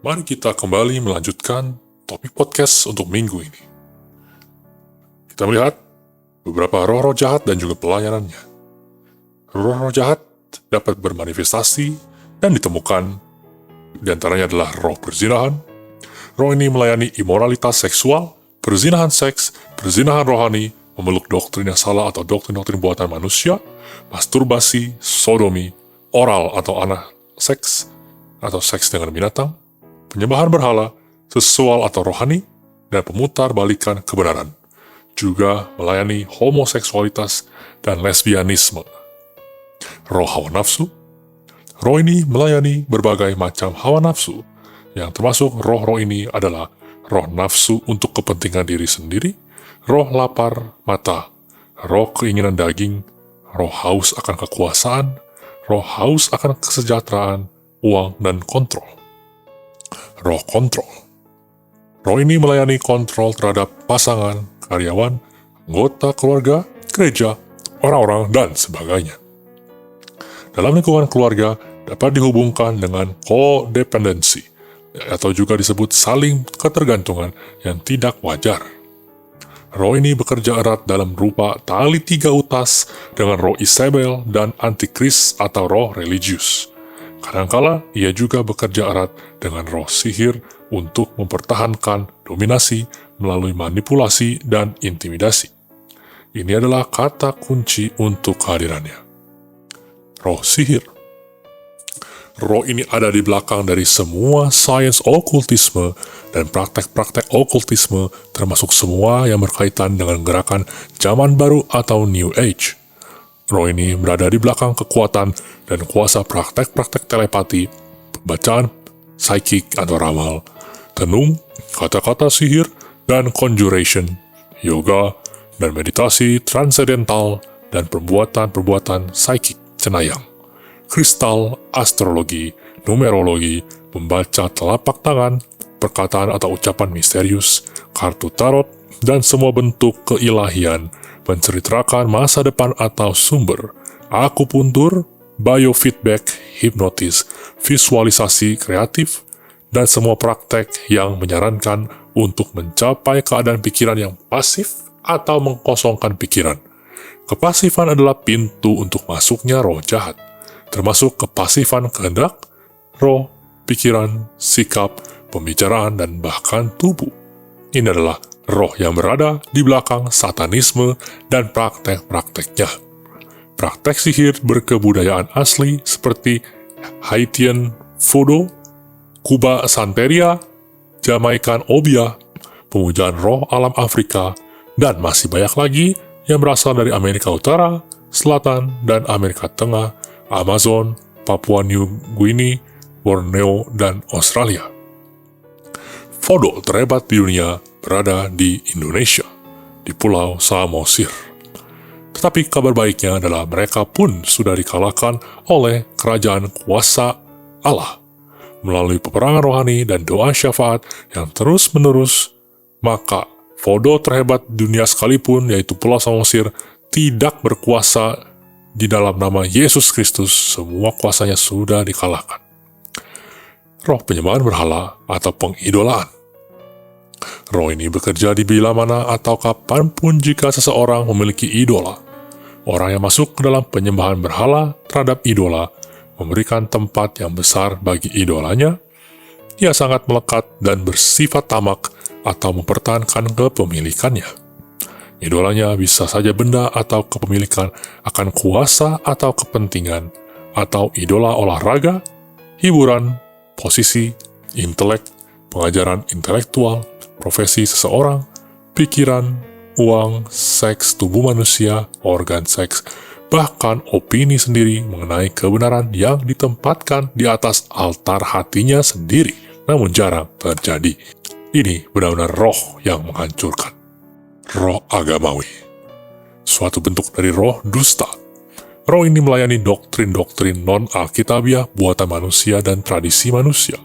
Mari kita kembali melanjutkan topik podcast untuk minggu ini. Kita melihat beberapa roh-roh jahat dan juga pelayanannya. Roh-roh jahat dapat bermanifestasi dan ditemukan, di antaranya adalah roh perzinahan. Roh ini melayani imoralitas seksual, perzinahan seks, perzinahan rohani, memeluk doktrin yang salah atau doktrin-doktrin buatan manusia, masturbasi, sodomi, oral atau anal seks, atau seks dengan binatang, penyembahan berhala, seksual atau rohani, dan pemutar balikan kebenaran. Juga melayani homoseksualitas dan lesbianisme. Roh hawa nafsu. Roh ini melayani berbagai macam hawa nafsu, yang termasuk roh-roh ini adalah roh nafsu untuk kepentingan diri sendiri, roh lapar mata, roh keinginan daging, roh haus akan kekuasaan, roh haus akan kesejahteraan, uang, dan kontrol. Roh kontrol. Roh ini melayani kontrol terhadap pasangan, karyawan, anggota keluarga, gereja, orang-orang, dan sebagainya. Dalam lingkungan keluarga dapat dihubungkan dengan kodependensi, atau juga disebut saling ketergantungan yang tidak wajar. Roh ini bekerja erat dalam rupa tali tiga utas dengan roh Isabel dan antikris atau roh religius. Kadangkala ia juga bekerja erat dengan roh sihir untuk mempertahankan dominasi melalui manipulasi dan intimidasi. Ini adalah kata kunci untuk kehadirannya. Roh sihir. Roh ini ada di belakang dari semua sains okultisme dan praktek-praktek okultisme, termasuk semua yang berkaitan dengan gerakan zaman baru atau New Age. Roh ini berada di belakang kekuatan dan kuasa praktek-praktek telepati, pembacaan psychic atau ramal, tenung, kata-kata sihir, dan conjuration, yoga, dan meditasi transendental, dan perbuatan-perbuatan psychic cenayang. Kristal, astrologi, numerologi, membaca telapak tangan, perkataan atau ucapan misterius, kartu tarot, dan semua bentuk keilahian, menceritakan masa depan atau sumber, akupuntur, biofeedback, hipnotis, visualisasi kreatif, dan semua praktek yang menyarankan untuk mencapai keadaan pikiran yang pasif atau mengkosongkan pikiran. Kepasifan adalah pintu untuk masuknya roh jahat, termasuk kepasifan kehendak, roh, pikiran, sikap, pembicaraan, dan bahkan tubuh. Ini adalah roh yang berada di belakang satanisme dan praktek-prakteknya. Praktek sihir berkebudayaan asli seperti Haitian Voodoo, Kuba Santeria, Jamaikan Obia, pemujaan roh alam Afrika, dan masih banyak lagi yang berasal dari Amerika Utara, Selatan, dan Amerika Tengah, Amazon, Papua New Guinea, Borneo, dan Australia. Voodoo terhebat di dunia berada di Indonesia, di Pulau Samosir. Tetapi kabar baiknya adalah mereka pun sudah dikalahkan oleh kerajaan kuasa Allah melalui peperangan rohani dan doa syafaat yang terus-menerus. Maka voodoo terhebat di dunia sekalipun, yaitu Pulau Samosir, tidak berkuasa di dalam nama Yesus Kristus. Semua kuasanya sudah dikalahkan. Roh penyembahan berhala atau pengidolaan. Roh ini bekerja di bila mana atau kapanpun jika seseorang memiliki idola. Orang yang masuk ke dalam penyembahan berhala terhadap idola memberikan tempat yang besar bagi idolanya. Ia sangat melekat dan bersifat tamak atau mempertahankan kepemilikannya. Idolanya bisa saja benda atau kepemilikan akan kuasa atau kepentingan, atau idola olahraga, hiburan, posisi, intelek, pengajaran intelektual, profesi seseorang, pikiran, uang, seks tubuh manusia, organ seks, bahkan opini sendiri mengenai kebenaran yang ditempatkan di atas altar hatinya sendiri, namun jarang terjadi. Ini benar-benar roh yang menghancurkan. Roh agamawi, suatu bentuk dari roh dusta. Roh ini melayani doktrin-doktrin non-alkitabiah buatan manusia dan tradisi manusia.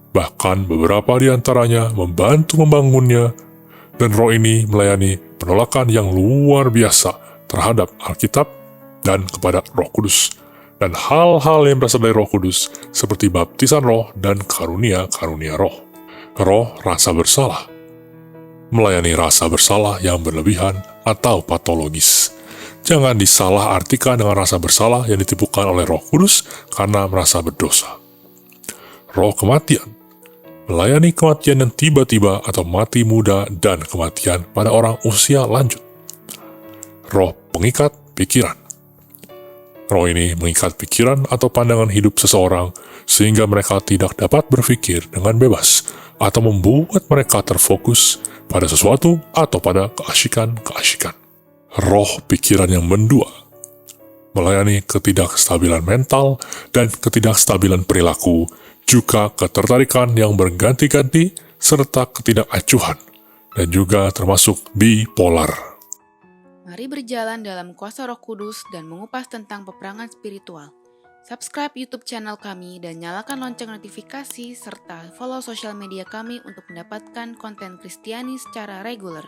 Bahkan beberapa di antaranya membantu membangunnya, dan roh ini melayani penolakan yang luar biasa terhadap Alkitab dan kepada Roh Kudus. dan hal-hal yang berasal dari Roh Kudus seperti baptisan roh dan karunia-karunia roh. Roh rasa bersalah, melayani rasa bersalah yang berlebihan atau patologis. Jangan disalah-artikan dengan rasa bersalah yang ditimbulkan oleh Roh Kudus karena merasa berdosa. Roh kematian, melayani kematian yang tiba-tiba atau mati muda dan kematian pada orang usia lanjut. Roh pengikat pikiran. Roh ini mengikat pikiran atau pandangan hidup seseorang sehingga mereka tidak dapat berpikir dengan bebas atau membuat mereka terfokus pada sesuatu atau pada keasyikan-keasyikan. Roh pikiran yang mendua, melayani ketidakstabilan mental dan ketidakstabilan perilaku, juga ketertarikan yang berganti-ganti serta ketidakacuhan, dan juga termasuk bipolar. Mari berjalan dalam kuasa Roh Kudus dan mengupas tentang peperangan spiritual. Subscribe YouTube channel kami dan nyalakan lonceng notifikasi serta follow sosial media kami untuk mendapatkan konten Kristiani secara reguler.